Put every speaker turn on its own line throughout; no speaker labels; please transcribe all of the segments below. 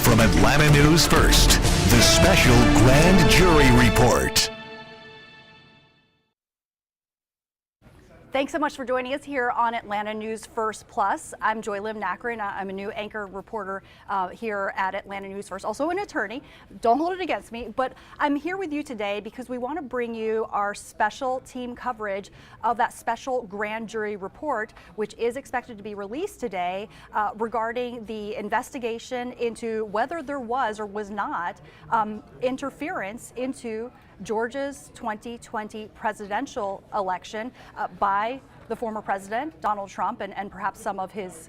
From Atlanta News First, the special Grand Jury Report.
Thanks so much for joining us here on Atlanta News First Plus. I'm Joy Lim Nakrin. I'm a new anchor reporter here at Atlanta News First, also an attorney. Don't hold it against me, but I'm here with you today because we want to bring you our special team coverage of that special grand jury report, which is expected to be released today regarding the investigation into whether there was or was not interference into Georgia's 2020 presidential election by the former president, Donald Trump, and perhaps some of his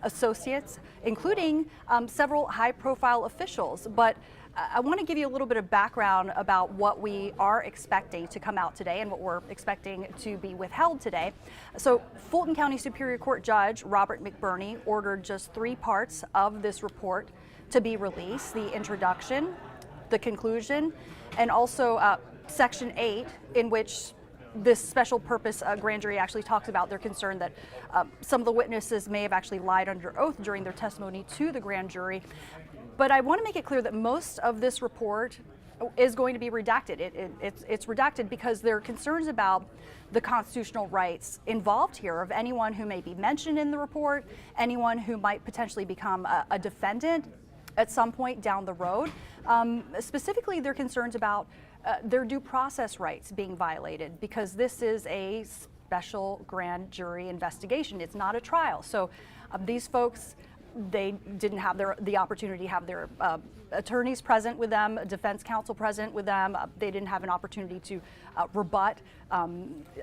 associates, including several high-profile officials. But I want to give you a little bit of background about what we are expecting to come out today and what we're expecting to be withheld today. So Fulton County Superior Court Judge Robert McBurney ordered just 3 parts of this report to be released: the introduction, the conclusion, and also Section 8, in which this special purpose grand jury actually talks about their concern that some of the witnesses may have actually lied under oath during their testimony to the grand jury. But I want to make it clear that most of this report is going to be redacted. It's redacted because there are concerns about the constitutional rights involved here of anyone who may be mentioned in the report, anyone who might potentially become a defendant at some point down the road. Specifically, there are concerns about their due process rights being violated because this is a special grand jury investigation. It's not a trial. So these folks, they didn't have the opportunity to have their attorneys present with them, defense counsel present with them. They didn't have an opportunity to rebut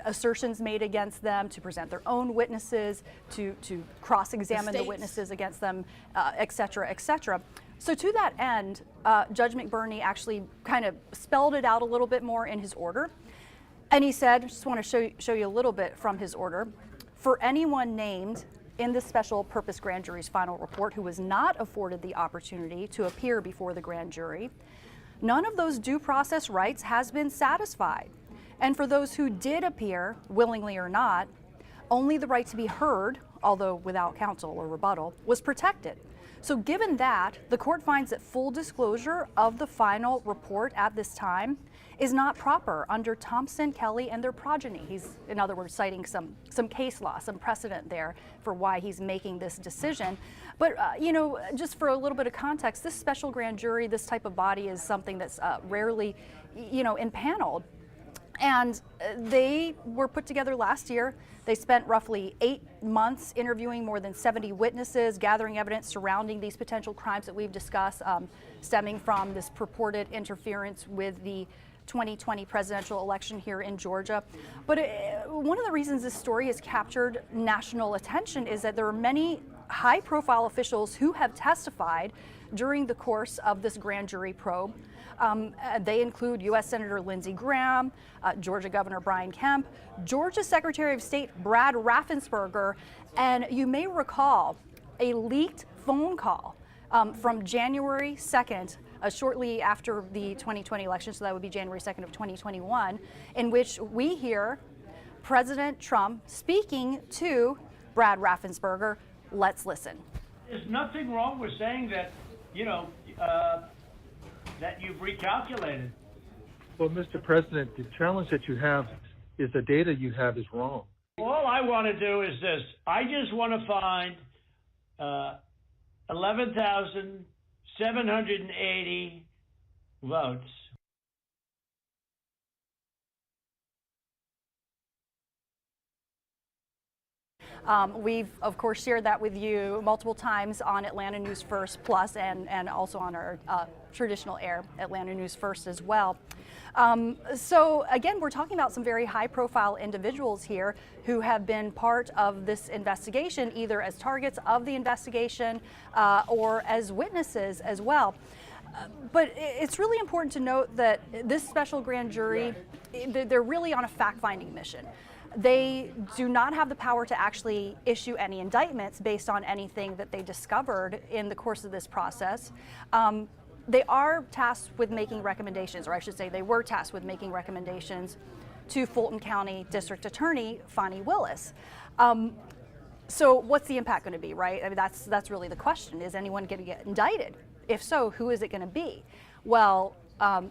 assertions made against them, to present their own witnesses, to cross-examine the witnesses against them, et cetera, et cetera. So to that end, Judge McBurney actually kind of spelled it out a little bit more in his order. And he said, just want to show you a little bit from his order, for anyone named in the special purpose grand jury's final report who was not afforded the opportunity to appear before the grand jury, none of those due process rights has been satisfied. And for those who did appear, willingly or not, only the right to be heard, although without counsel or rebuttal, was protected. So given that, the court finds that full disclosure of the final report at this time is not proper under Thompson, Kelly, and their progeny. He's, in other words, citing some case law, some precedent there for why he's making this decision. But, just for a little bit of context, this special grand jury, this type of body is something that's rarely, impaneled. And they were put together last year. They spent roughly 8 months interviewing more than 70 witnesses, gathering evidence surrounding these potential crimes that we've discussed, stemming from this purported interference with the 2020 presidential election here in Georgia. But one of the reasons this story has captured national attention is that there are many high-profile officials who have testified during the course of this grand jury probe. They include U.S. Senator Lindsey Graham, Georgia Governor Brian Kemp, Georgia Secretary of State Brad Raffensperger, and you may recall a leaked phone call from January 2nd, shortly after the 2020 election, so that would be January 2nd of 2021, in which we hear President Trump speaking to Brad Raffensperger. Let's listen.
There's nothing wrong with saying that, that you've recalculated.
Well, Mr. President, the challenge that you have is the data you have is wrong.
All I want to do is this. I just want to find 11,780 votes.
We've, of course, shared that with you multiple times on Atlanta News First Plus and also on our traditional air, Atlanta News First as well. So again, we're talking about some very high-profile individuals here who have been part of this investigation, either as targets of the investigation or as witnesses as well. But it's really important to note that this special grand jury, they're really on a fact-finding mission. They do not have the power to actually issue any indictments based on anything that they discovered in the course of this process. They are tasked with making recommendations, or I should say they were tasked with making recommendations to Fulton County District Attorney Fani Willis. So what's the impact going to be, right? I mean, that's really the question. Is anyone going to get indicted if so, who is it going to be? Well,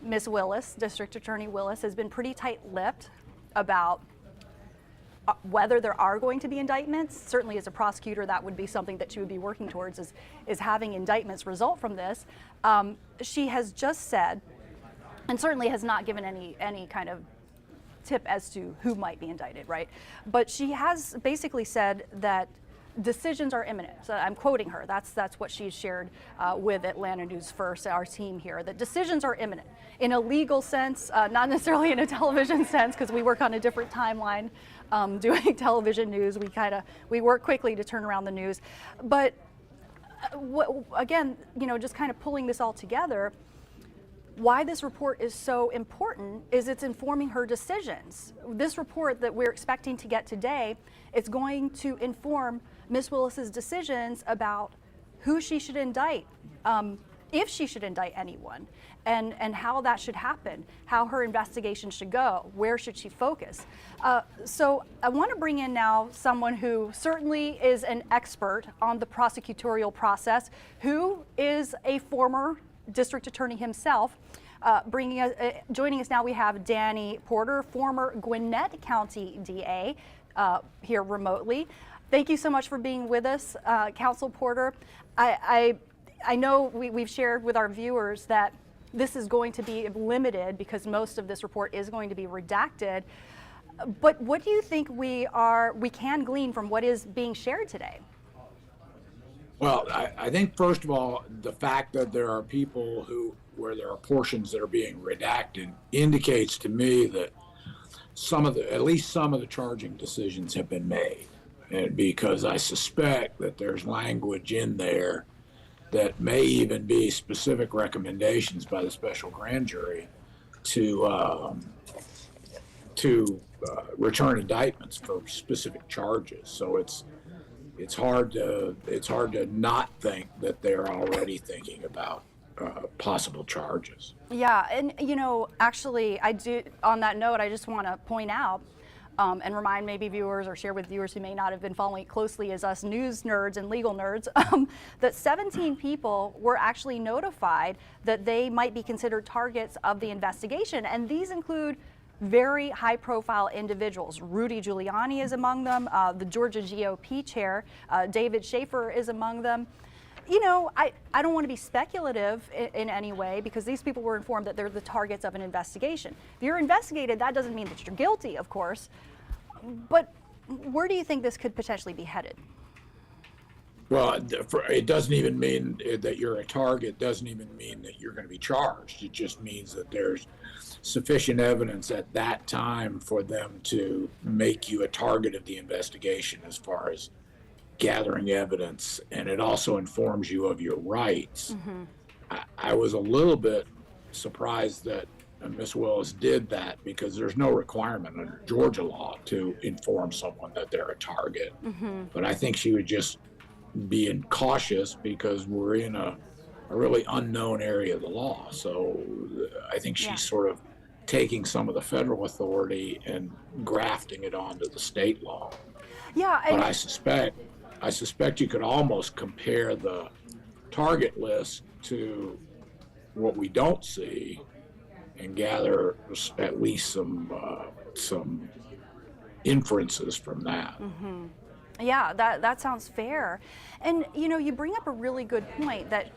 Ms. Willis, District Attorney Willis, has been pretty tight-lipped about whether there are going to be indictments. Certainly as a prosecutor, that would be something that she would be working towards, is having indictments result from this. She has just said, and certainly has not given any kind of tip as to who might be indicted, right? But she has basically said that decisions are imminent. So I'm quoting her. That's what she's shared with Atlanta News First, our team here, that decisions are imminent in a legal sense, not necessarily in a television sense, because we work on a different timeline doing television news. We work quickly to turn around the news. But again, just kind of pulling this all together, why this report is so important is it's informing her decisions. This report that we're expecting to get today, it's going to inform Ms. Willis's decisions about who she should indict, if she should indict anyone, and how that should happen, how her investigation should go, where should she focus. So I want to bring in now someone who certainly is an expert on the prosecutorial process, who is a former district attorney himself. Joining us now, we have Danny Porter, former Gwinnett County DA, here remotely. Thank you so much for being with us, Counsel Porter. I know we've shared with our viewers that this is going to be limited because most of this report is going to be redacted. But what do you think we can glean from what is being shared today?
Well, I think, first of all, the fact that there are people where there are portions that are being redacted indicates to me that at least some of the charging decisions have been made. And because I suspect that there's language in there that may even be specific recommendations by the special grand jury to return indictments for specific charges. So it's hard to not think that they're already thinking about possible charges.
Yeah, and actually, on that note, I just want to point out and remind maybe viewers or share with viewers who may not have been following it closely as us news nerds and legal nerds, that 17 people were actually notified that they might be considered targets of the investigation. And these include very high-profile individuals. Rudy Giuliani is among them. The Georgia GOP chair, David Schaefer, is among them. I don't want to be speculative in any way because these people were informed that they're the targets of an investigation. If you're investigated, that doesn't mean that you're guilty, of course. But where do you think this could potentially be headed?
Well, it doesn't even mean that you're a target, doesn't even mean that you're going to be charged. It just means that there's sufficient evidence at that time for them to make you a target of the investigation as far as gathering evidence, and it also informs you of your rights. Mm-hmm. I was a little bit surprised that Ms. Willis did that because there's no requirement under Georgia law to inform someone that they're a target. Mm-hmm. But I think she would just being cautious because we're in a really unknown area of the law. So I think she's sort of taking some of the federal authority and grafting it onto the state law.
Yeah,
but I suspect you could almost compare the target list to what we don't see and gather at least some inferences from that.
Mm-hmm. Yeah, that sounds fair. And, you bring up a really good point that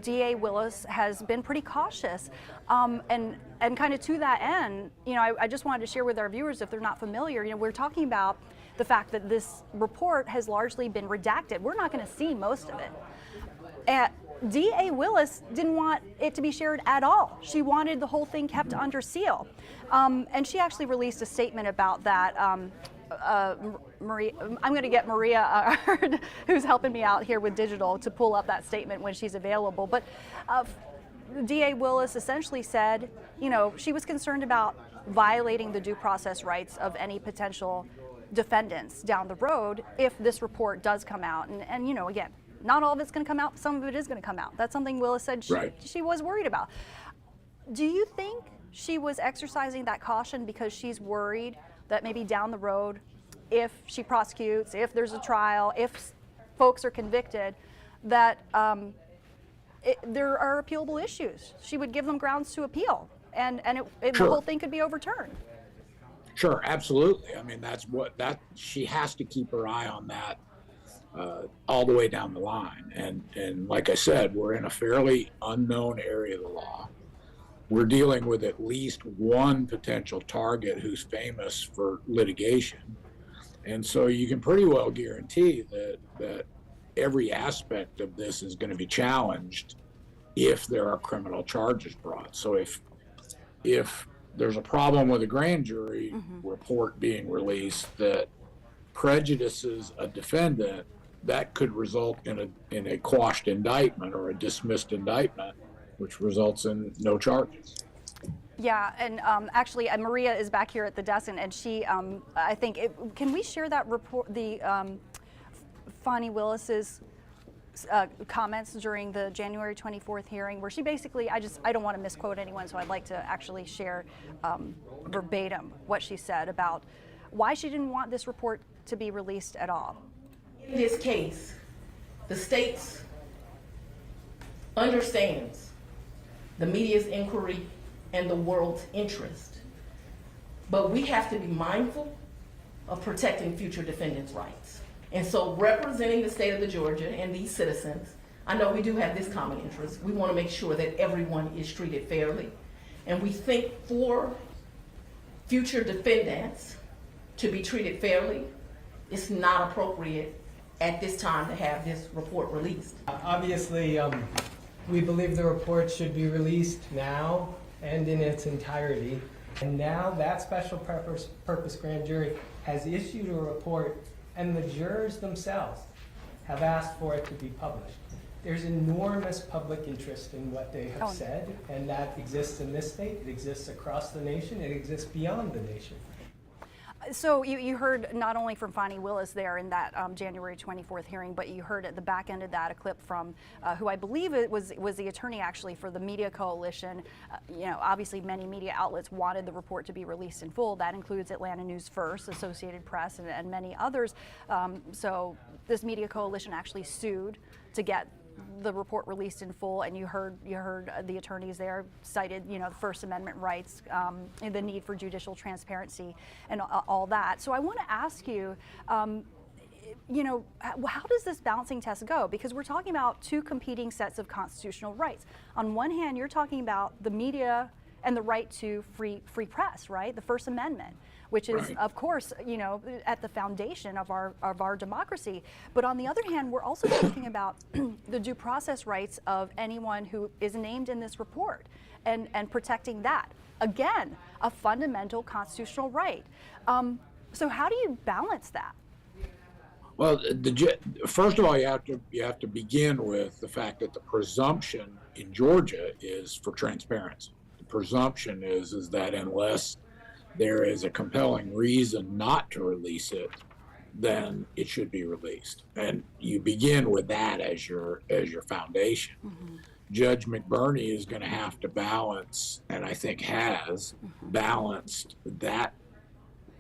DA Willis has been pretty cautious. And kind of to that end, I just wanted to share with our viewers, if they're not familiar, we're talking about the fact that this report has largely been redacted. We're not going to see most of it. DA Willis didn't want it to be shared at all. She wanted the whole thing kept under seal. And she actually released a statement about that. Maria, I'm going to get Maria, who's helping me out here with digital, to pull up that statement when she's available. But DA Willis essentially said, she was concerned about violating the due process rights of any potential defendants down the road if this report does come out. And again, not all of it's going to come out. Some of it is going to come out. That's something Willis said she was worried about. Do you think she was exercising that caution because she's worried that maybe down the road, if she prosecutes, if there's a trial, if folks are convicted, that there are appealable issues. She would give them grounds to appeal, and the
Sure.
whole thing could be overturned.
Sure, absolutely. I mean, she has to keep her eye on that all the way down the line. And like I said, we're in a fairly unknown area of the law. We're dealing with at least one potential target who's famous for litigation. And so you can pretty well guarantee that every aspect of this is going to be challenged if there are criminal charges brought. So if there's a problem with a grand jury report being released that prejudices a defendant, that could result in a quashed indictment or a dismissed indictment, which results in no charges.
Yeah, and actually, Maria is back here at the desk, and she, I think, can we share that report, the Fani Willis's comments during the January 24th hearing, where she basically, I don't want to misquote anyone, so I'd like to actually share verbatim what she said about why she didn't want this report to be released at all.
In this case, the state understands the media's inquiry and the world's interest, but we have to be mindful of protecting future defendants' rights. And so representing the state of Georgia and these citizens, I know we do have this common interest. We want to make sure that everyone is treated fairly. And we think for future defendants to be treated fairly, it's not appropriate at this time to have this report released.
Obviously, we believe the report should be released now and in its entirety. And now that special purpose grand jury has issued a report, and the jurors themselves have asked for it to be published. There's enormous public interest in what they have said, and that exists in this state, it exists across the nation, it exists beyond the nation.
So you heard not only from Fani Willis there in that January 24th hearing, but you heard at the back end of that a clip from who I believe it was the attorney actually for the Media Coalition. Obviously many media outlets wanted the report to be released in full. That includes Atlanta News First, Associated Press, and many others. So this Media Coalition actually sued to get the report released in full, and you heard the attorneys there cited the First Amendment rights, and the need for judicial transparency, and all that. So I want to ask you, how does this balancing test go? Because we're talking about two competing sets of constitutional rights. On one hand, you're talking about the media and the right to free press, right? The First Amendment, which is, right, of course, at the foundation of our democracy. But on the other hand, we're also talking about the due process rights of anyone who is named in this report, and protecting that. Again, a fundamental constitutional right. So how do you balance that?
Well, first of all, you have to begin with the fact that the presumption in Georgia is for transparency. The presumption is that unless there is a compelling reason not to release it, then it should be released. And you begin with that as your foundation. Mm-hmm. Judge McBurney is going to have to balance, and I think has balanced, that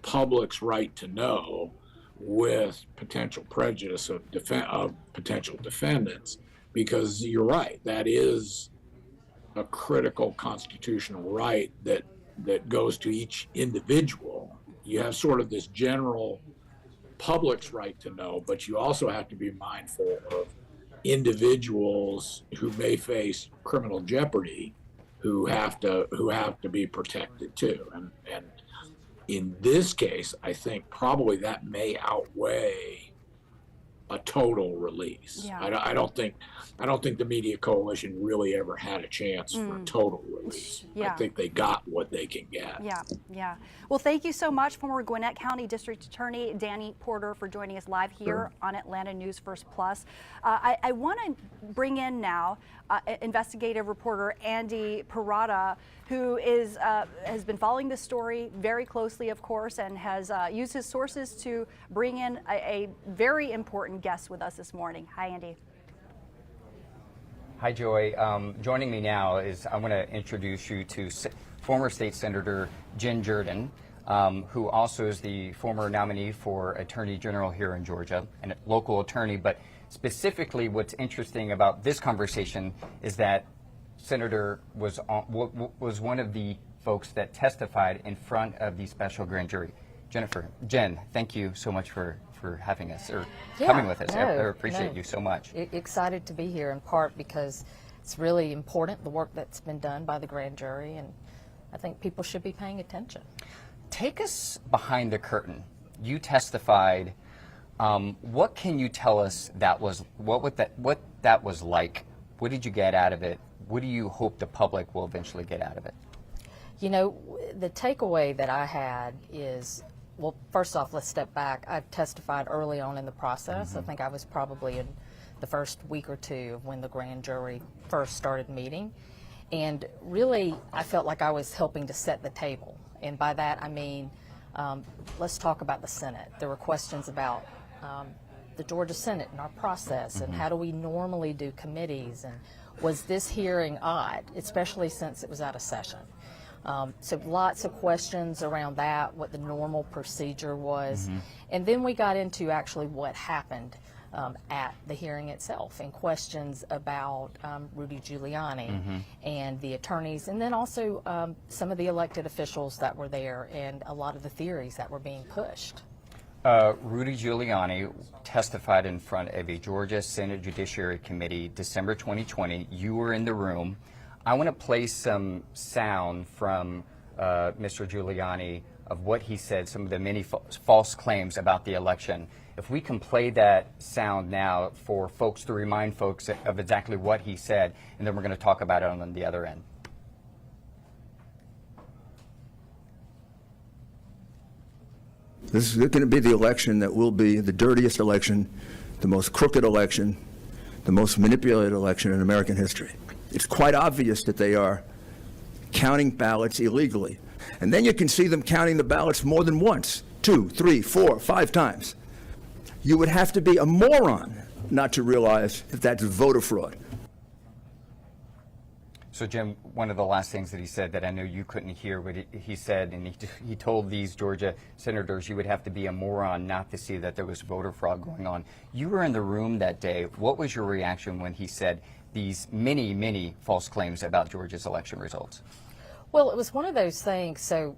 public's right to know with potential prejudice of potential defendants, because you're right, that is a critical constitutional right that goes to each individual. You have sort of this general public's right to know, but you also have to be mindful of individuals who may face criminal jeopardy, who have to be protected too. And in this case, I think probably that may outweigh a total release. Yeah. I don't think the Media Coalition really ever had a chance for a total release. Yeah. I think they got what they can get.
Yeah. Well, thank you so much, former Gwinnett County District Attorney Danny Porter, for joining us live here on Atlanta News First Plus. I want to bring in now investigative reporter Andy Parada, who has been following this story very closely, of course, and has used his sources to bring in a very important guest with us this morning. Hi, Andy.
Hi, Joy. Joining me now is I want to introduce you to former State Senator Jen Jordan, who also is the former nominee for Attorney General here in Georgia, and a local attorney. But Specifically, what's interesting about this conversation is that Senator was one of the folks that testified in front of the special grand jury. Jen, thank you so much for having us or coming with us. I appreciate you so much.
Excited to be here in part because it's really important, the work that's been done by the grand jury, and I think people should be paying attention.
Take us behind the curtain. You testified. What can you tell us what that was like? What did you get out of it? What do you hope the public will eventually get out of it?
You know, the takeaway that I had is, well, first off, let's step back. I testified early on in the process. I think I was probably in the first week or two of when the grand jury first started meeting. And really, I felt like I was helping to set the table. And by that, I mean, let's talk about the Senate. There were questions about the Georgia Senate and our process and how do we normally do committees, and was this hearing odd, especially since it was out of session. So lots of questions around that, what the normal procedure was. And then we got into actually what happened at the hearing itself, and questions about Rudy Giuliani and the attorneys, and then also some of the elected officials that were there and a lot of the theories that were being pushed.
Rudy Giuliani testified in front of a Georgia Senate Judiciary Committee December 2020. You were in the room. I want to play some sound from Mr. Giuliani of what he said, some of the many false claims about the election. If we can play that sound now for folks to remind folks of exactly what he said, and then we're going to talk about it on the other end.
This is going to be the election that will be the dirtiest election, the most crooked election, the most manipulated election in American history. It's quite obvious that they are counting ballots illegally. And then you can see them counting the ballots more than once, 2, 3, 4, 5 times. You would have to be a moron not to realize that that's voter fraud.
So, Jim, one of the last things that he said that I know you couldn't hear, but he said, and he told these Georgia senators, you would have to be a moron not to see that there was voter fraud going on. You were in the room that day. What was your reaction when he said these many, many false claims about Georgia's election results?
Well, it was one of those things. So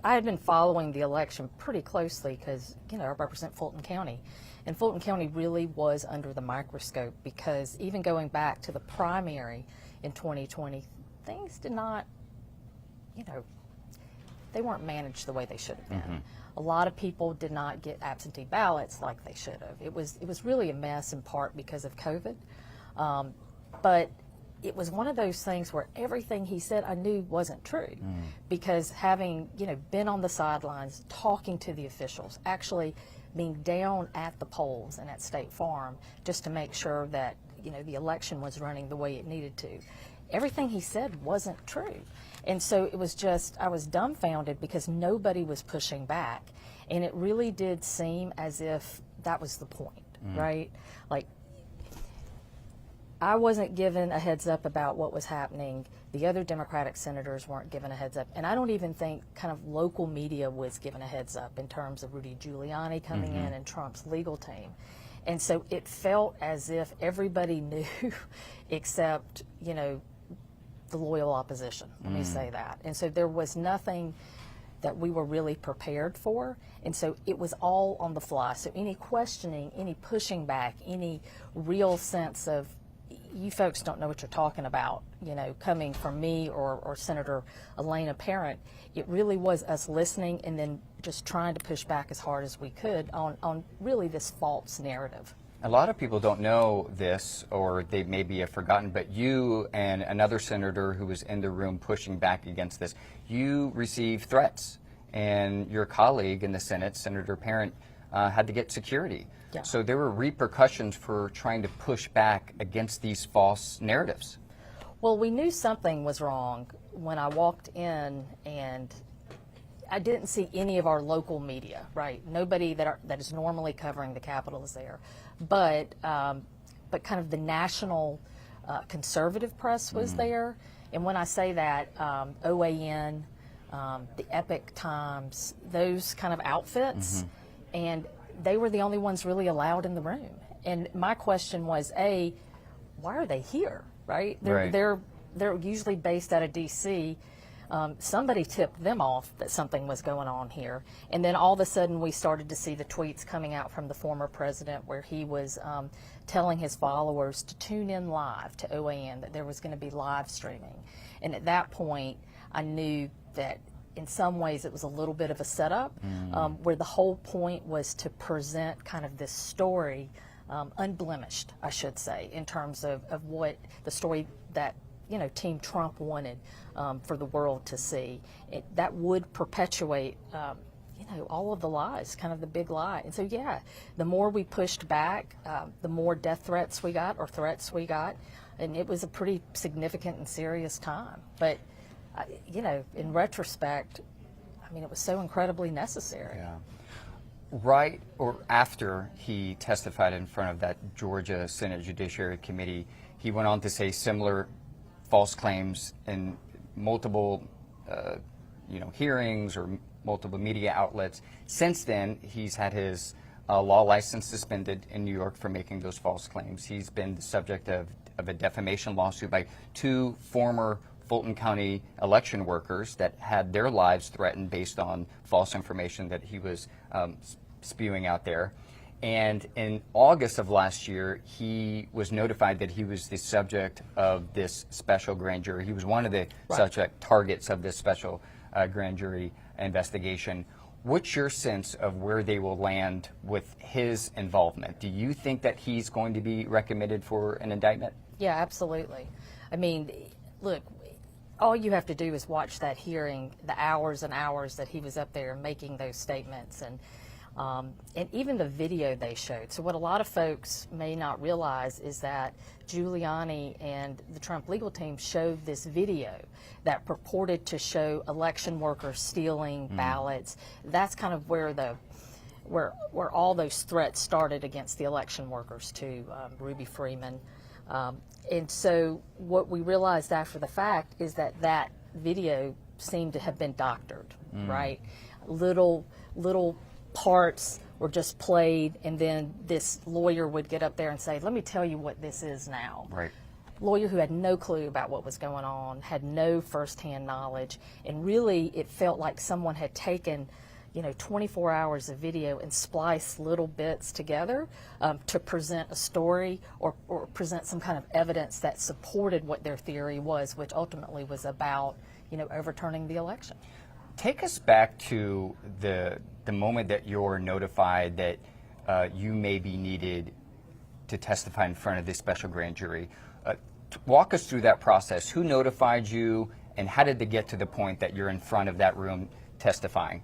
I had been following the election pretty closely because, you know, I represent Fulton County. And Fulton County really was under the microscope because even going back to the primary in 2020, things did not, you know, they weren't managed the way they should have been. A lot of people did not get absentee ballots like they should have. It was really a mess in part because of COVID. But it was one of those things where everything he said I knew wasn't true because having, you know, been on the sidelines, talking to the officials, actually being down at the polls and at State Farm just to make sure that, you know, the election was running the way it needed to. Everything he said wasn't true. And so it was just, I was dumbfounded because nobody was pushing back. And it really did seem as if that was the point, right? Like, I wasn't given a heads up about what was happening. The other Democratic senators weren't given a heads up. And I don't even think kind of local media was given a heads up in terms of Rudy Giuliani coming in and Trump's legal team. And so it felt as if everybody knew except, you know, the loyal opposition, let me say that. And so there was nothing that we were really prepared for. And so it was all on the fly. So any questioning, any pushing back, any real sense of, you folks don't know what you're talking about, you know, coming from me or Senator Elena Parent, it really was us listening and then just trying to push back as hard as we could on really this false narrative.
A lot of people don't know this, or they maybe have forgotten, but you and another senator who was in the room pushing back against this, you received threats, and your colleague in the Senate, Senator Parent, had to get security.
Yeah.
So there were repercussions for trying to push back against these false narratives.
Well, we knew something was wrong when I walked in, and I didn't see any of our local media, right? Nobody that is normally covering the Capitol is there. But kind of the national conservative press was there. And when I say that, OAN, the Epic Times, those kind of outfits, and they were the only ones really allowed in the room. And my question was, A, why are they here, right?
Right.
They're usually based out of D.C. Somebody tipped them off that something was going on here. And then all of a sudden we started to see the tweets coming out from the former president where he was telling his followers to tune in live to OAN, that there was going to be live streaming. And at that point, I knew that in some ways it was a little bit of a setup, where the whole point was to present kind of this story, unblemished, I should say, in terms of what the story that Team Trump wanted for the world to see. That would perpetuate, all of the lies, kind of the big lie. And so, yeah, the more we pushed back, the more death threats we got, and it was a pretty significant and serious time. But, in retrospect, I mean, it was so incredibly necessary.
Yeah. Right or after he testified in front of that Georgia Senate Judiciary Committee, he went on to say similar false claims in multiple, hearings or multiple media outlets. Since then, he's had his law license suspended in New York for making those false claims. He's been the subject of a defamation lawsuit by 2 former Fulton County election workers that had their lives threatened based on false information that he was spewing out there. And in August of last year, he was notified that he was the subject of this special grand jury. He was one of the subject targets of this special grand jury investigation. What's your sense of where they will land with his involvement? Do you think that he's going to be recommended for an indictment?
Yeah, absolutely. I mean, look, all you have to do is watch that hearing, the hours and hours that he was up there making those statements, and even the video they showed. So what a lot of folks may not realize is that Giuliani and the Trump legal team showed this video that purported to show election workers stealing ballots. That's kind of where all those threats started against the election workers too, Ruby Freeman. And so what we realized after the fact is that video seemed to have been doctored, right? Little parts were just played, and then this lawyer would get up there and say, let me tell you what this is now.
Right.
Lawyer who had no clue about what was going on, had no firsthand knowledge, and really it felt like someone had taken 24 hours of video and spliced little bits together to present a story or present some kind of evidence that supported what their theory was, which ultimately was about overturning the election.
Take us back to the moment that you're notified that you may be needed to testify in front of this special grand jury. Walk us through that process. Who notified you, and how did they get to the point that you're in front of that room testifying?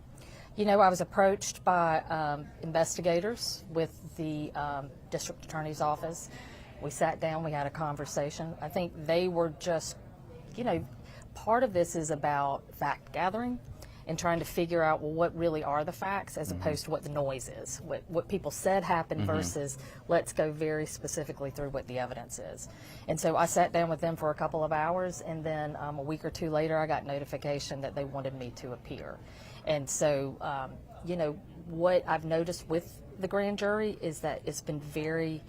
I was approached by investigators with the district attorney's office. We sat down, we had a conversation. I think they were just, part of this is about fact gathering and trying to figure out, well, what really are the facts as opposed to what the noise is, what people said happened versus let's go very specifically through what the evidence is. And so I sat down with them for a couple of hours, and then a week or two later I got notification that they wanted me to appear. And so, what I've noticed with the grand jury is that it's been very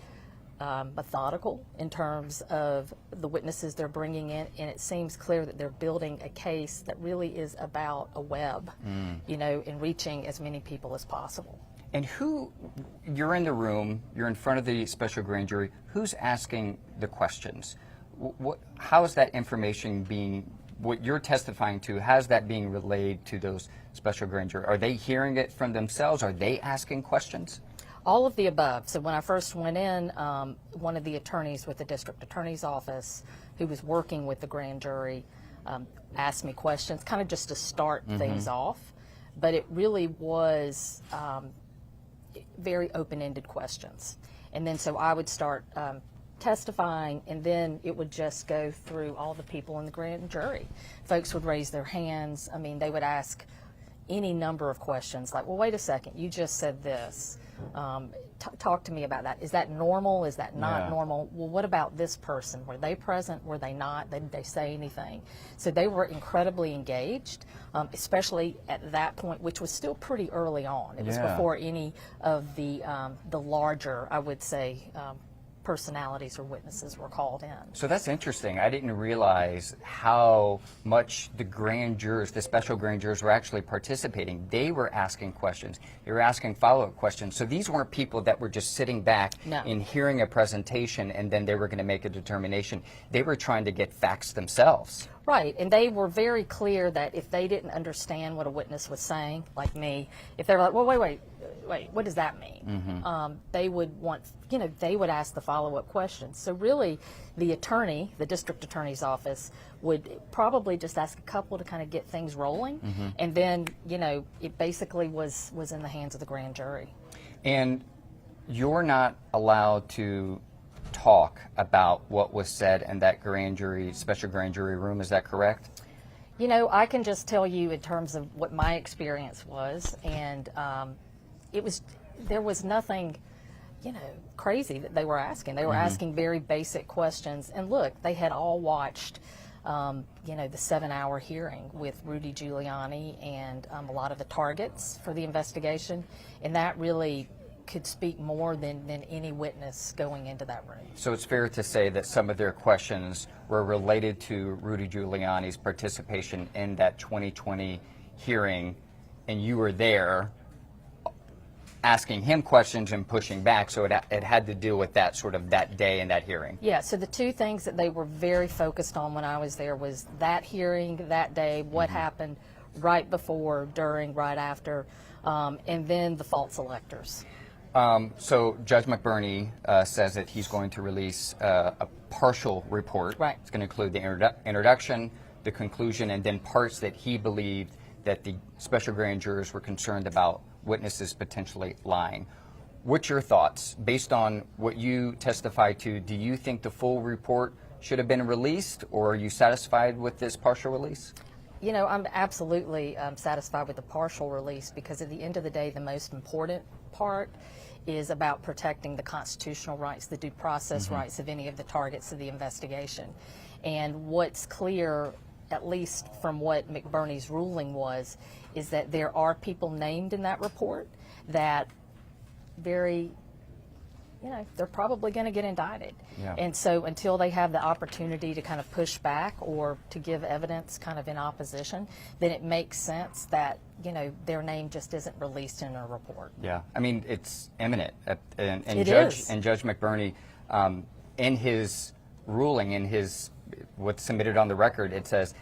methodical in terms of the witnesses they're bringing in, and it seems clear that they're building a case that really is about a web, and reaching as many people as possible.
And you're in the room, you're in front of the special grand jury, who's asking the questions? How is that information what you're testifying to, how's that being relayed to those special grand jury? Are they hearing it from themselves? Are they asking questions?
All of the above. So when I first went in, one of the attorneys with the district attorney's office who was working with the grand jury asked me questions, kind of just to start things off. But it really was very open-ended questions. And then so I would start testifying, and then it would just go through all the people in the grand jury. Folks would raise their hands. I mean, they would ask any number of questions like, well, wait a second, you just said this. Talk to me about that. Is that normal? Is that not normal? Well, what about this person? Were they present? Were they not? Did they say anything? So they were incredibly engaged, especially at that point, which was still pretty early on. It was before any of the larger, I would say, personalities or witnesses were called in.
So that's interesting. I didn't realize how much the grand jurors, the special grand jurors, were actually participating. They were asking questions. They were asking follow-up questions. So these weren't people that were just sitting back and hearing a presentation and then they were going to make a determination. They were trying to get facts themselves.
Right, and they were very clear that if they didn't understand what a witness was saying, like me, if they were like, well, wait, what does that mean? They would want, they would ask the follow-up questions. So really, the attorney, the district attorney's office, would probably just ask a couple to kind of get things rolling, and then, it basically was in the hands of the grand jury.
And you're not allowed to talk about what was said in that grand jury, special grand jury room, is that correct?
I can just tell you in terms of what my experience was, and there was nothing, crazy that they were asking. They were asking very basic questions, and look, they had all watched, the 7-hour hearing with Rudy Giuliani and a lot of the targets for the investigation, and that really could speak more than any witness going into that room.
So it's fair to say that some of their questions were related to Rudy Giuliani's participation in that 2020 hearing, and you were there asking him questions and pushing back, so it had to do with that sort of that day and that hearing.
Yeah, so the two things that they were very focused on when I was there was that hearing, that day, what happened right before, during, right after, and then the false electors.
So Judge McBurney says that he's going to release a partial report.
Right.
It's going to include the introduction, the conclusion, and then parts that he believed that the special grand jurors were concerned about witnesses potentially lying. What's your thoughts? Based on what you testified to, do you think the full report should have been released, or are you satisfied with this partial release?
I'm absolutely satisfied with the partial release, because at the end of the day, the most important part is about protecting the constitutional rights, the due process rights of any of the targets of the investigation. And what's clear, at least from what McBurney's ruling was, is that there are people named in that report that they're probably going to get indicted.
Yeah.
And so until they have the opportunity to kind of push back or to give evidence kind of in opposition, then it makes sense that, their name just isn't released in a report.
Yeah, I mean, it's imminent. And Judge McBurney, in his ruling, what's submitted on the record, it says,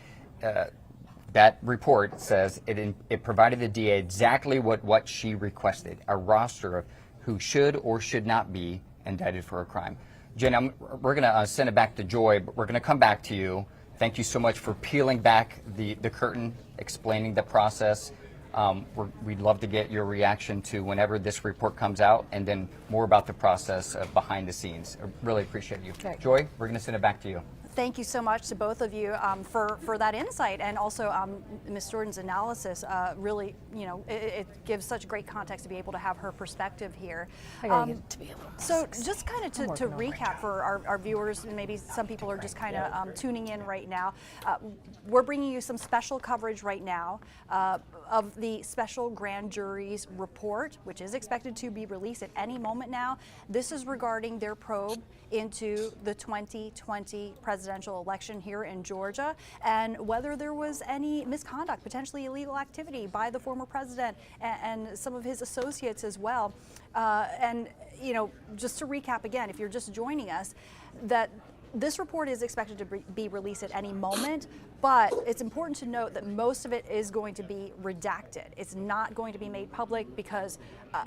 that report says it provided the DA exactly what she requested, a roster of who should or should not be indicted for a crime. Jen, we're going to send it back to Joy, but we're going to come back to you. Thank you so much for peeling back the curtain, explaining the process. We'd love to get your reaction to whenever this report comes out, and then more about the process behind the scenes. I really appreciate you.
Okay.
Joy, we're going to send it back to you.
Thank you so much to both of you for that insight, and also Ms. Jordan's analysis. Really, it gives such great context to be able to have her perspective here.
I gotta get to be a little more
So
succinct.
just kind of to
I'm working on my
recap for our viewers, and maybe some people are just kind of tuning in right now, we're bringing you some special coverage right now of the special grand jury's report, which is expected to be released at any moment now. This is regarding their probe into the 2020 presidential election here in Georgia, and whether there was any misconduct, potentially illegal activity by the former president and some of his associates as well. And just to recap again, if you're just joining us, that this report is expected to be released at any moment, but it's important to note that most of it is going to be redacted. It's not going to be made public because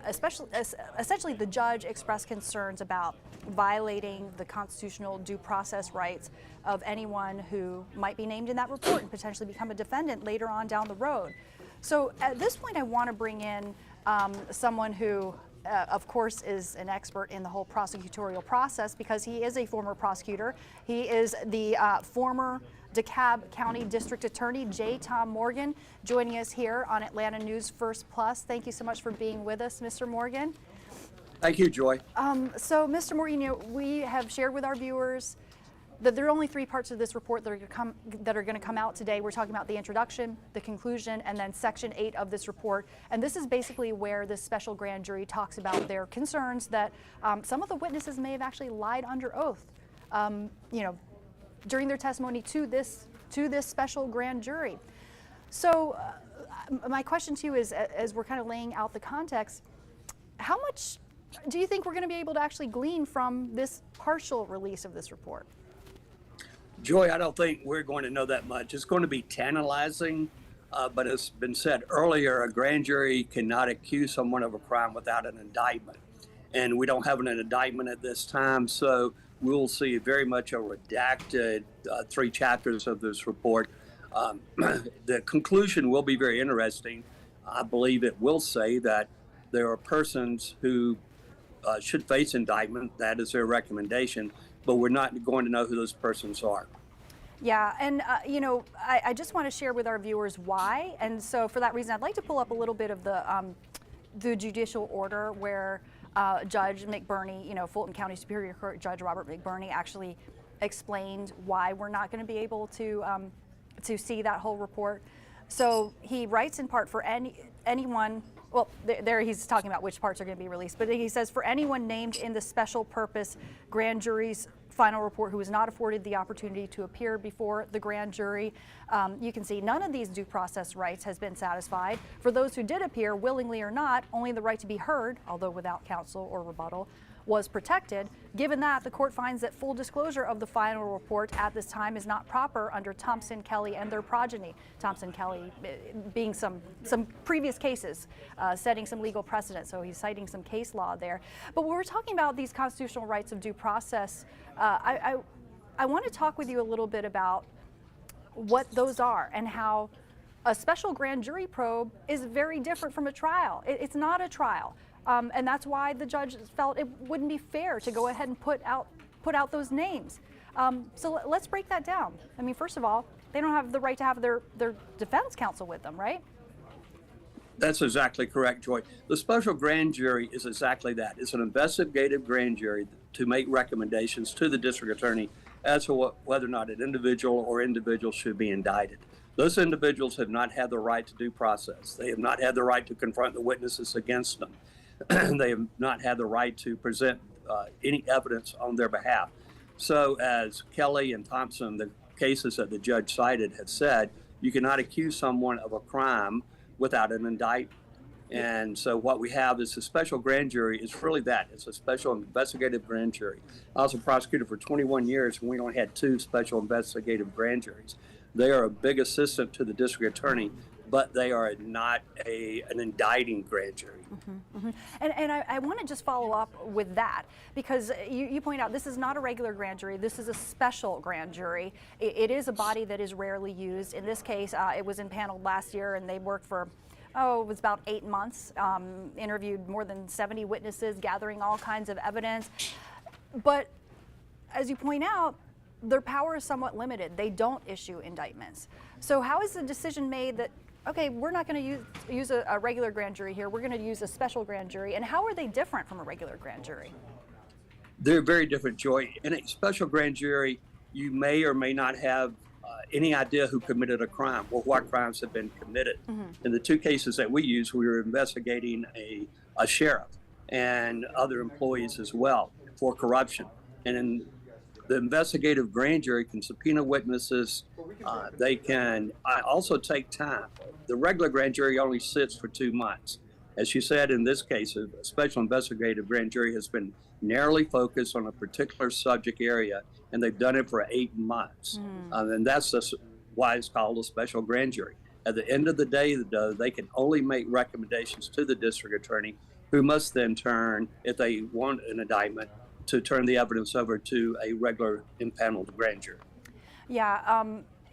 essentially the judge expressed concerns about violating the constitutional due process rights of anyone who might be named in that report and potentially become a defendant later on down the road. So at this point, I want to bring in someone who of course, is an expert in the whole prosecutorial process because he is a former prosecutor. He is the former DeKalb County District Attorney J. Tom Morgan, joining us here on Atlanta News First Plus. Thank you so much for being with us, Mr. Morgan.
Thank you, Joy.
So, Mr. Morgan, we have shared with our viewers that there are only three parts of this report that are going to come out today. We're talking about the introduction, the conclusion, and then Section 8 of this report. And this is basically where this special grand jury talks about their concerns that some of the witnesses may have actually lied under oath, during their testimony to this special grand jury. So, my question to you is, as we're kind of laying out the context, how much do you think we're going to be able to actually glean from this partial release of this report?
Joy, I don't think we're going to know that much. It's going to be tantalizing, but as been said earlier, a grand jury cannot accuse someone of a crime without an indictment. And we don't have an indictment at this time, so we'll see very much a redacted 3 chapters of this report. The conclusion will be very interesting. I believe it will say that there are persons who should face indictment. That is their recommendation, but we're not going to know who those persons are.
Yeah, and I just want to share with our viewers why. And so for that reason, I'd like to pull up a little bit of the judicial order where Judge McBurney, Fulton County Superior Court Judge Robert McBurney, actually explained why we're not going to be able to see that whole report. So he writes in part for anyone. Well, there he's talking about which parts are going to be released, but he says for anyone named in the special purpose grand jury's final report who was not afforded the opportunity to appear before the grand jury. You can see none of these due process rights has been satisfied. For those who did appear, willingly or not, only the right to be heard, although without counsel or rebuttal, was protected. Given that, the court finds that full disclosure of the final report at this time is not proper under Thompson, Kelly, and their progeny. Thompson, Kelly being some previous cases, setting some legal precedent, so he's citing some case law there. But when we're talking about these constitutional rights of due process, I want to talk with you a little bit about what those are and how a special grand jury probe is very different from a trial. It's not a trial. And that's why the judge felt it wouldn't be fair to go ahead and put out those names. So let's break that down. I mean, first of all, they don't have the right to have their defense counsel with them, right?
That's exactly correct, Joy. The special grand jury is exactly that. It's an investigative grand jury to make recommendations to the district attorney as to whether or not an individual or individuals should be indicted. Those individuals have not had the right to due process. They have not had the right to confront the witnesses against them. They have not had the right to present any evidence on their behalf. So as Kelly and Thompson, the cases that the judge cited, have said, you cannot accuse someone of a crime without an indictment. And so what we have is a special grand jury is really that. It's a special investigative grand jury. I was a prosecutor for 21 years, and we only had 2 special investigative grand juries. They are a big assistant to the district attorney, but they are not an indicting grand jury.
Mm-hmm, mm-hmm. And I want to just follow up with that, because you point out this is not a regular grand jury. This is a special grand jury. It is a body that is rarely used. In this case, it was impaneled last year, and they worked for, it was about 8 months, interviewed more than 70 witnesses, gathering all kinds of evidence. But as you point out, their power is somewhat limited. They don't issue indictments. So how is the decision made that, okay, we're not going to use a regular grand jury here, we're going to use a special grand jury, and how are they different from a regular grand jury?
They're very different, Joy. In a special grand jury, you may or may not have any idea who committed a crime or what crimes have been committed. Mm-hmm. In the 2 cases that we used, we were investigating a sheriff and other employees as well for corruption. And in the investigative grand jury can subpoena witnesses. They can also take time. The regular grand jury only sits for 2 months. As you said, in this case, a special investigative grand jury has been narrowly focused on a particular subject area, and they've done it for 8 months. And that's why it's called a special grand jury. At the end of the day, though, they can only make recommendations to the district attorney, who must then turn, if they want an indictment, to turn the evidence over to a regular impaneled grand jury.
Yeah,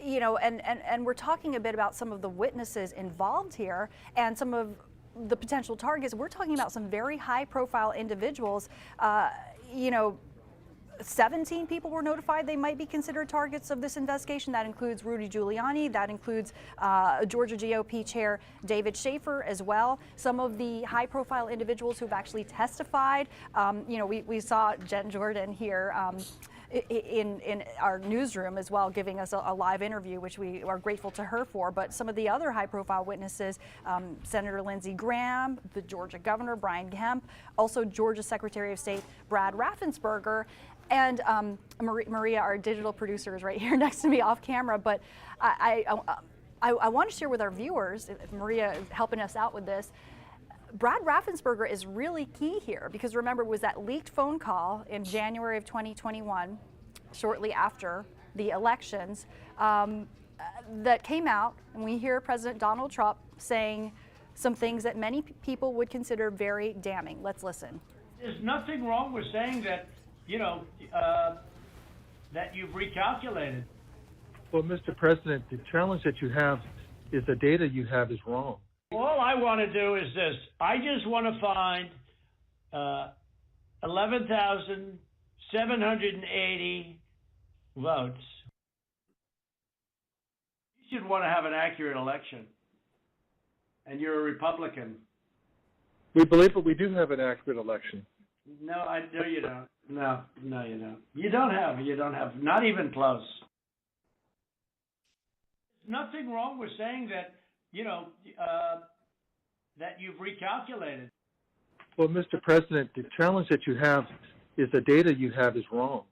and we're talking a bit about some of the witnesses involved here and some of the potential targets. We're talking about some very high-profile individuals. 17 people were notified they might be considered targets of this investigation. That includes Rudy Giuliani. That includes Georgia GOP Chair David Schaefer as well. Some of the high-profile individuals who've actually testified. We saw Jen Jordan here in our newsroom as well, giving us a live interview, which we are grateful to her for. But some of the other high-profile witnesses, Senator Lindsey Graham, the Georgia Governor Brian Kemp, also Georgia Secretary of State Brad Raffensperger, and Maria, our digital producer, is right here next to me off camera. But I want to share with our viewers, if Maria is helping us out with this, Brad Raffensperger is really key here, because remember, it was that leaked phone call in January of 2021, shortly after the elections, that came out, and we hear President Donald Trump saying some things that many people would consider very damning. Let's listen.
There's nothing wrong with saying that, that you've recalculated.
Well, Mr. President, the challenge that you have is the data you have is wrong.
All I want to do is this. I just want to find 11,780 votes. You should want to have an accurate election. And you're a Republican.
We believe that we do have an accurate election.
No, you don't. No, you don't. You don't have. Not even close. There's nothing wrong with saying that, that you've recalculated.
Well, Mr. President, the challenge that you have is the data you have is wrong.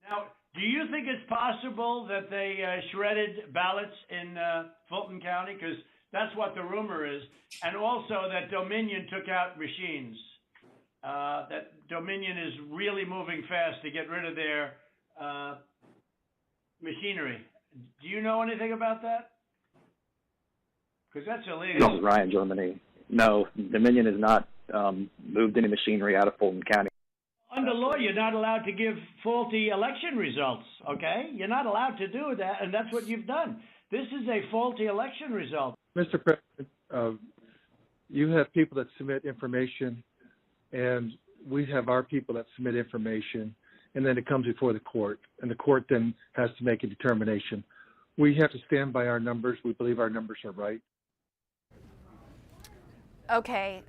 Now, do you think it's possible that they shredded ballots in Fulton County? Because that's what the rumor is. And also that Dominion took out machines. That Dominion is really moving fast to get rid of their machinery. Do you know anything about that? Because that's illegal.
This is Ryan Germany. No, Dominion has not moved any machinery out of Fulton County.
Under law, you're not allowed to give faulty election results, okay? You're not allowed to do that, and that's what you've done. This is a faulty election result.
Mr. President, you have people that submit information, and we have our people that submit information, and then it comes before the court, and the court then has to make a determination. We have to stand by our numbers. We believe our numbers are right.
Okay.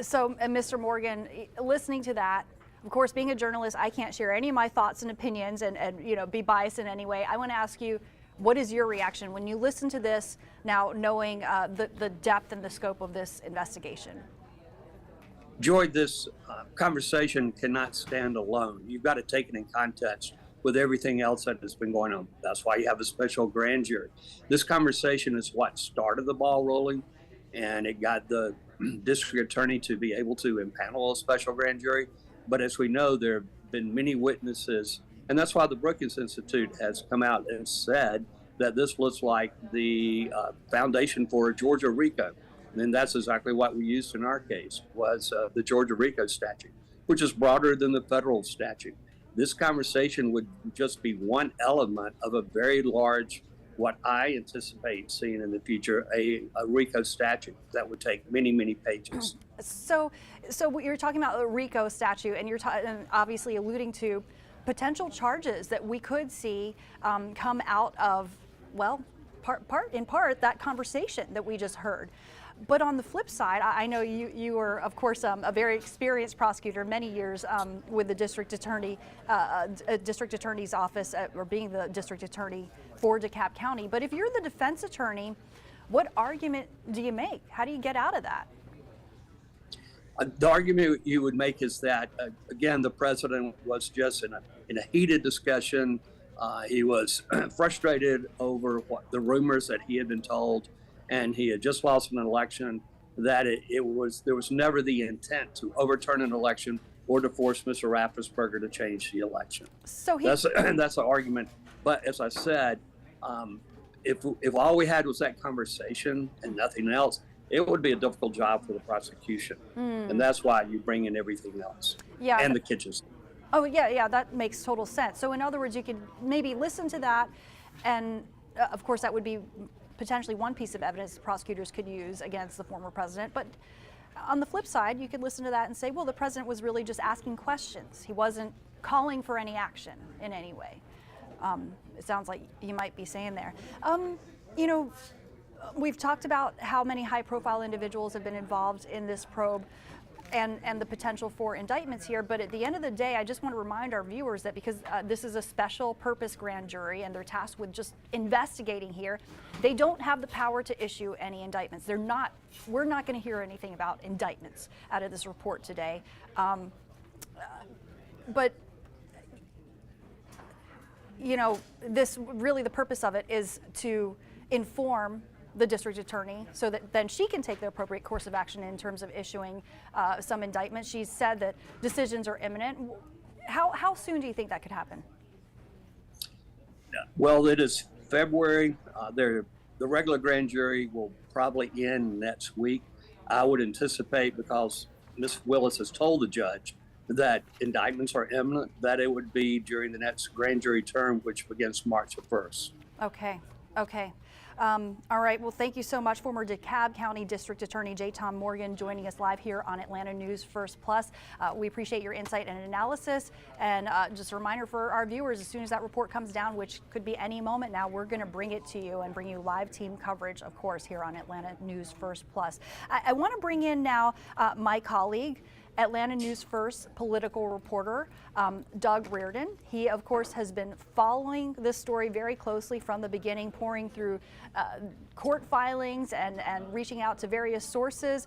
So, Mr. Morgan, listening to that, of course, being a journalist, I can't share any of my thoughts and opinions and be biased in any way. I want to ask you, what is your reaction when you listen to this now, knowing the depth and the scope of this investigation?
Joy, this conversation cannot stand alone. You've got to take it in context with everything else that has been going on. That's why you have a special grand jury. This conversation is what started the ball rolling, and it got the district attorney to be able to impanel a special grand jury. But as we know, there have been many witnesses, and that's why the Brookings Institute has come out and said that this looks like the foundation for a Georgia RICO. And that's exactly what we used in our case, was the Georgia RICO statute, which is broader than the federal statute. This conversation would just be one element of a very large, what I anticipate seeing in the future, a RICO statute that would take many, many pages.
So you're talking about the RICO statute, and you're obviously alluding to potential charges that we could see come out of, well, in part, that conversation that we just heard. But on the flip side, I know you were, of course, a very experienced prosecutor, many years with the district attorney's office, or being the district attorney for DeKalb County. But if you're the defense attorney, what argument do you make? How do you get out of that?
The argument you would make is that, again, the president was just in a heated discussion. He was frustrated over the rumors that he had been told, and he had just lost an election, that there was never the intent to overturn an election or to force Mr. Raffensperger to change the election. So that's the argument. But as I said, if all we had was that conversation and nothing else, it would be a difficult job for the prosecution. And that's why you bring in everything else, and the kitchen sink.
Oh, yeah, that makes total sense. So in other words, you could maybe listen to that, and of course that would be potentially one piece of evidence prosecutors could use against the former president. But on the flip side, you could listen to that and say, well, the president was really just asking questions. He wasn't calling for any action in any way. It sounds like you might be saying there. You know, we've talked about how many high-profile individuals have been involved in this probe and the potential for indictments here, but at the end of the day, I just want to remind our viewers that because this is a special purpose grand jury and they're tasked with just investigating here, they don't have the power to issue any indictments. We're not going to hear anything about indictments out of this report today. But you know, this really, the purpose of it is to inform the district attorney so that then she can take the appropriate course of action in terms of issuing some indictments. She's said that decisions are imminent. How soon do you think that could happen?
Well, it is February. The regular grand jury will probably end next week. I would anticipate, because Ms. Willis has told the judge that indictments are imminent, that it would be during the next grand jury term, which begins March 1st.
Okay. All right. Well, thank you so much. Former DeKalb County District Attorney J. Tom Morgan joining us live here on Atlanta News First Plus. We appreciate your insight and analysis. And just a reminder for our viewers, as soon as that report comes down, which could be any moment now, we're going to bring it to you and bring you live team coverage, of course, here on Atlanta News First Plus. I want to bring in now my colleague, Atlanta News First political reporter, Doug Reardon. He, of course, has been following this story very closely from the beginning, pouring through court filings and reaching out to various sources.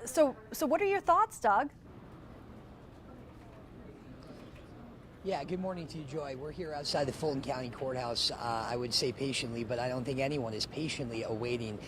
So what are your thoughts, Doug?
Yeah, good morning to you, Joy. We're here outside the Fulton County Courthouse, I would say patiently, but I don't think anyone is patiently awaiting